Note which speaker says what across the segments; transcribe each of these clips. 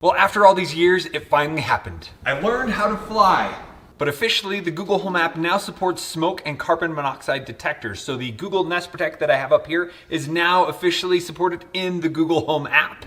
Speaker 1: Well, after all these years, it finally happened.
Speaker 2: I learned how to fly.
Speaker 1: But officially, the Google Home app now supports smoke and carbon monoxide detectors. So the Google Nest Protect that I have up here is now officially supported in the Google Home app.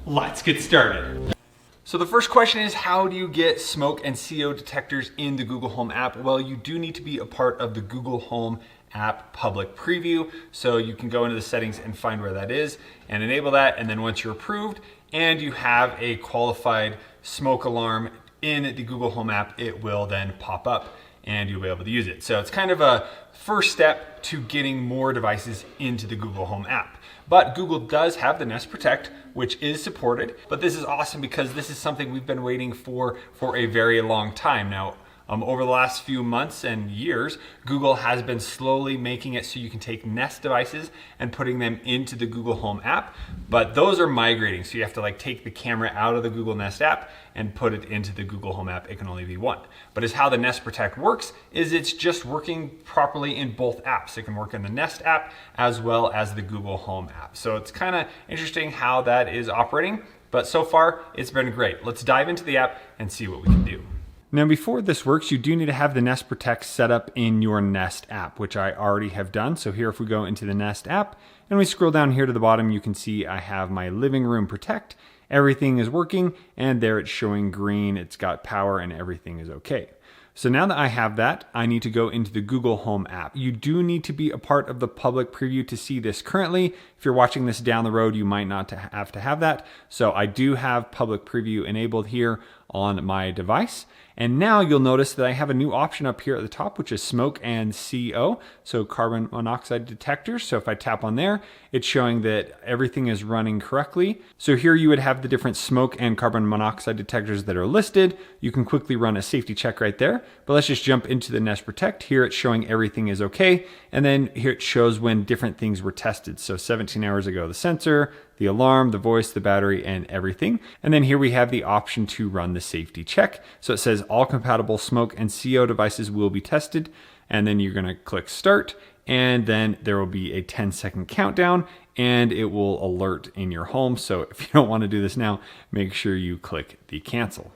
Speaker 2: Let's get started.
Speaker 1: So the first question is, how do you get smoke and CO detectors in the Google Home app? Well, you do need to be a part of the Google Home app public preview. So you can go into the settings and find where that is and enable that. And then once you're approved and you have a qualified smoke alarm in the Google Home app, it will then pop up and you'll be able to use it. So it's kind of a first step to getting more devices into the Google Home app. But Google does have the Nest Protect, which is supported. But this is awesome because this is something we've been waiting for a very long time now. Over the last few months and years, Google has been slowly making it so you can take Nest devices and putting them into the Google Home app, but those are migrating. So you have to take the camera out of the Google Nest app and put it into the Google Home app. It can only be one. But as how the Nest Protect works is it's just working properly in both apps. It can work in the Nest app as well as the Google Home app. So it's kind of interesting how that is operating, but so far it's been great. Let's dive into the app and see what we can do. Now, before this works, you do need to have the Nest Protect set up in your Nest app, which I already have done. So here, if we go into the Nest app and we scroll down here to the bottom, you can see I have my Living Room Protect. Everything is working, and there it's showing green. It's got power and everything is okay. So now that I have that, I need to go into the Google Home app. You do need to be a part of the public preview to see this currently. If you're watching this down the road, you might not have to have that. So I do have public preview enabled here on my device. And now you'll notice that I have a new option up here at the top, which is smoke and CO, so carbon monoxide detectors. So if I tap on there, it's showing that everything is running correctly. So here you would have the different smoke and carbon monoxide detectors that are listed. You can quickly run a safety check right there, but let's just jump into the Nest Protect. Here it's showing everything is okay. And then here it shows when different things were tested. So 17 hours ago, the sensor, the alarm, the voice, the battery, and everything. And then here we have the option to run the safety check. So it says all compatible smoke and CO devices will be tested. And then you're gonna click start, and then there will be a 10-second countdown and it will alert in your home. So if you don't wanna do this now, make sure you click the cancel.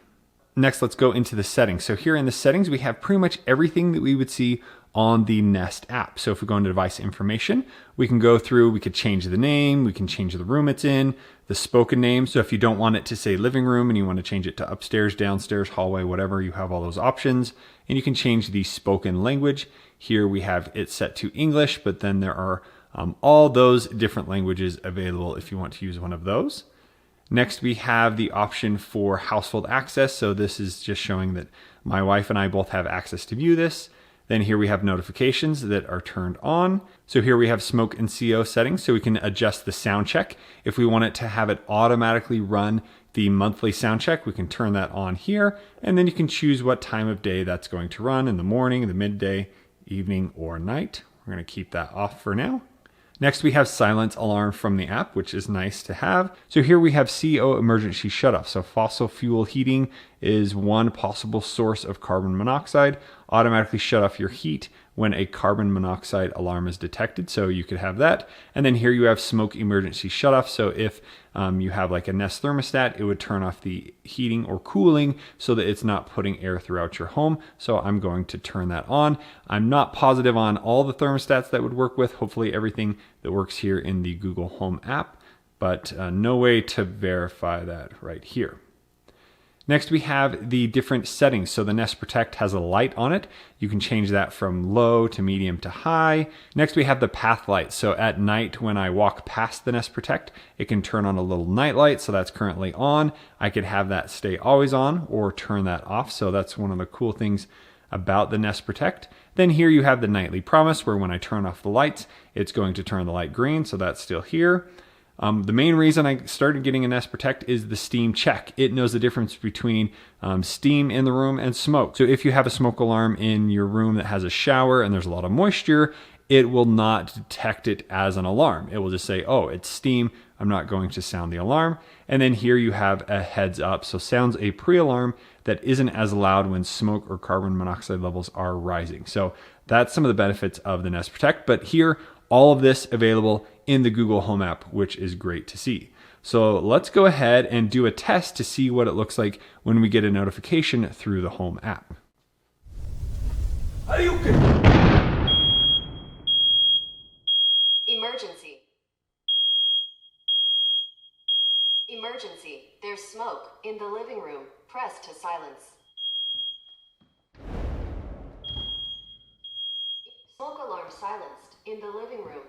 Speaker 1: Next, let's go into the settings. So here in the settings, we have pretty much everything that we would see on the Nest app. So if we go into device information, we can go through, we could change the name, we can change the room it's in, the spoken name. So if you don't want it to say living room and you want to change it to upstairs, downstairs, hallway, whatever, you have all those options. And you can change the spoken language. Here we have it set to English, but then there are all those different languages available if you want to use one of those. Next, we have the option for household access. So this is just showing that my wife and I both have access to view this. Then here we have notifications that are turned on. So here we have smoke and CO settings, so we can adjust the sound check. If we want it to have it automatically run the monthly sound check, we can turn that on here. And then you can choose what time of day that's going to run, in the morning, the midday, evening, or night. We're gonna keep that off for now. Next, we have silence alarm from the app, which is nice to have. So here we have CO emergency shutoff. So fossil fuel heating is one possible source of carbon monoxide. Automatically shut off your heat when a carbon monoxide alarm is detected. So you could have that. And then here you have smoke emergency shutoff. So if you have like a Nest thermostat, it would turn off the heating or cooling so that it's not putting air throughout your home. So I'm going to turn that on. I'm not positive on all the thermostats that would work with, hopefully everything that works here in the Google Home app, but no way to verify that right here. Next, we have the different settings. So the Nest Protect has a light on it. You can change that from low to medium to high. Next, we have the path light. So at night, when I walk past the Nest Protect, it can turn on a little night light. So that's currently on. I could have that stay always on or turn that off. So that's one of the cool things about the Nest Protect. Then here you have the nightly promise, where when I turn off the lights, it's going to turn the light green. So that's still here. The main reason I started getting a Nest Protect is the steam check. It knows the difference between steam in the room and smoke. So if you have a smoke alarm in your room that has a shower and there's a lot of moisture, it will not detect it as an alarm. It will just say, oh, it's steam. I'm not going to sound the alarm. And then here you have a heads up. So sounds a pre-alarm that isn't as loud when smoke or carbon monoxide levels are rising. So that's some of the benefits of the Nest Protect. But here, all of this available in the Google Home app, which is great to see. So let's go ahead and do a test to see what it looks like when we get a notification through the Home app.
Speaker 3: Emergency. Emergency. There's smoke in the living room. Press to silence. Smoke alarm silenced in the living room.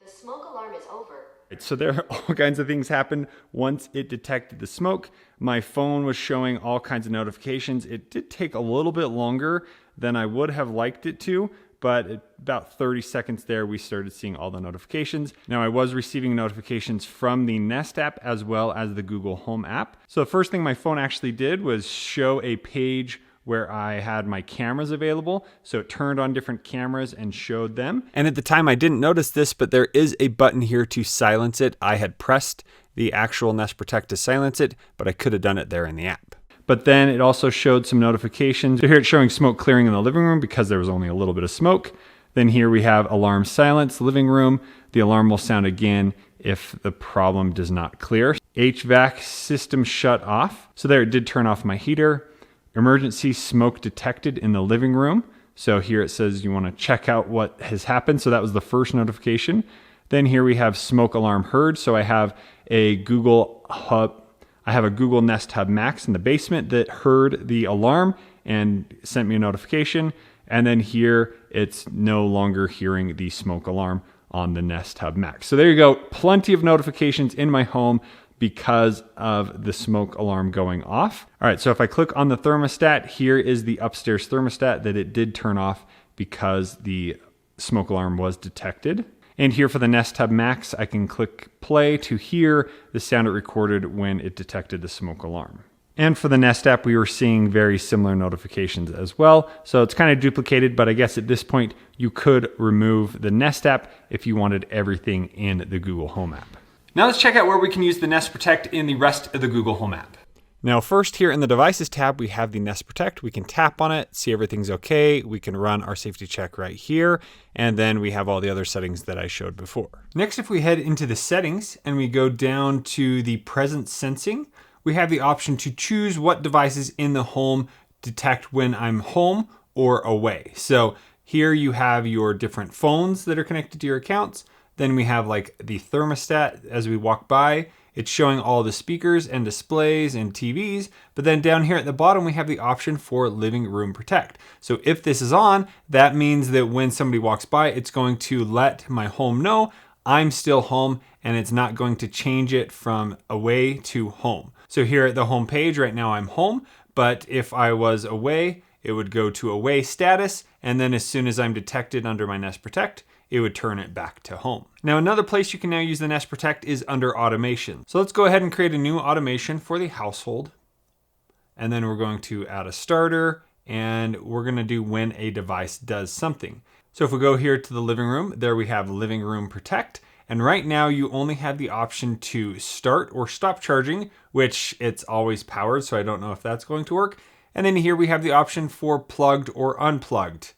Speaker 3: The smoke alarm is over.
Speaker 1: So there are all kinds of things happened once it detected the smoke. My phone was showing all kinds of notifications. It did take a little bit longer than I would have liked it to, but at about 30 seconds there, we started seeing all the notifications. Now, I was receiving notifications from the Nest app as well as the Google Home app. So the first thing my phone actually did was show a page where I had my cameras available. So it turned on different cameras and showed them. And at the time I didn't notice this, but there is a button here to silence it. I had pressed the actual Nest Protect to silence it, but I could have done it there in the app. But then it also showed some notifications. So here it's showing smoke clearing in the living room because there was only a little bit of smoke. Then here we have alarm silence, living room. The alarm will sound again if the problem does not clear. HVAC system shut off. So there it did turn off my heater. Emergency smoke detected in the living room. So here it says you want to check out what has happened. So that was the first notification. Then here we have smoke alarm heard. So I have a Google Nest Hub Max in the basement that heard the alarm and sent me a notification. And then here it's no longer hearing the smoke alarm on the Nest Hub Max. So there you go. Plenty of notifications in my home because of the smoke alarm going off. All right, so if I click on the thermostat, here is the upstairs thermostat that it did turn off because the smoke alarm was detected. And here for the Nest Hub Max, I can click play to hear the sound it recorded when it detected the smoke alarm. And for the Nest app, we were seeing very similar notifications as well. So it's kind of duplicated, but I guess at this point, you could remove the Nest app if you wanted everything in the Google Home app. Now let's check out where we can use the Nest Protect in the rest of the Google Home app. Now first here in the Devices tab, we have the Nest Protect. We can tap on it, see everything's okay. We can run our safety check right here. And then we have all the other settings that I showed before. Next, if we head into the settings and we go down to the presence sensing, we have the option to choose what devices in the home detect when I'm home or away. So here you have your different phones that are connected to your accounts. Then we have like the thermostat as we walk by. It's showing all the speakers and displays and TVs. But then down here at the bottom, we have the option for Living Room Protect. So if this is on, that means that when somebody walks by, it's going to let my home know I'm still home and it's not going to change it from away to home. So here at the home page, right now I'm home. But if I was away, it would go to away status. And then as soon as I'm detected under my Nest Protect, it would turn it back to home. Now, another place you can now use the Nest Protect is under automation. So let's go ahead and create a new automation for the household. And then we're going to add a starter and we're going to do when a device does something. So if we go here to the living room, there we have Living Room Protect. And right now you only have the option to start or stop charging, which it's always powered. So I don't know if that's going to work. And then here we have the option for plugged or unplugged,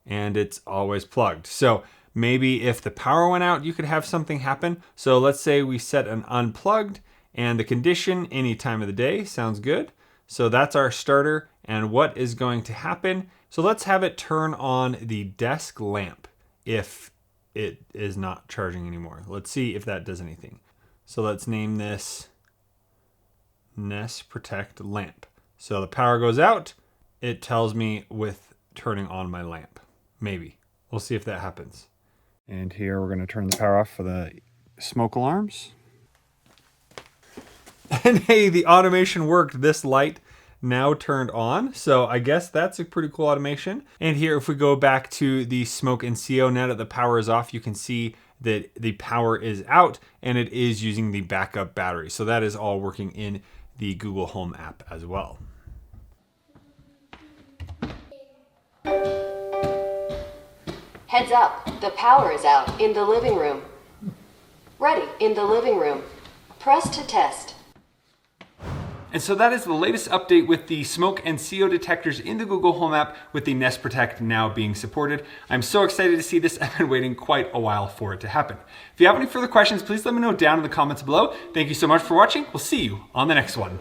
Speaker 1: and it's always plugged. So maybe if the power went out, you could have something happen. So let's say we set an unplugged and the condition any time of the day. Sounds good. So that's our starter. And what is going to happen? So let's have it turn on the desk lamp if it is not charging anymore. Let's see if that does anything. So let's name this Nest Protect lamp. So the power goes out. It tells me with turning on my lamp. Maybe. We'll see if that happens. And here we're going to turn the power off for the smoke alarms. And hey, the automation worked. This light now turned on. So I guess that's a pretty cool automation. And here, if we go back to the smoke and CO, now that the power is off, you can see that the power is out and it is using the backup battery. So that is all working in the Google Home app as well.
Speaker 3: Heads up, the power is out in the living room. Ready in the living room. Press to test.
Speaker 1: And so that is the latest update with the smoke and CO detectors in the Google Home app, with the Nest Protect now being supported. I'm so excited to see this. I've been waiting quite a while for it to happen. If you have any further questions, please let me know down in the comments below. Thank you so much for watching. We'll see you on the next one.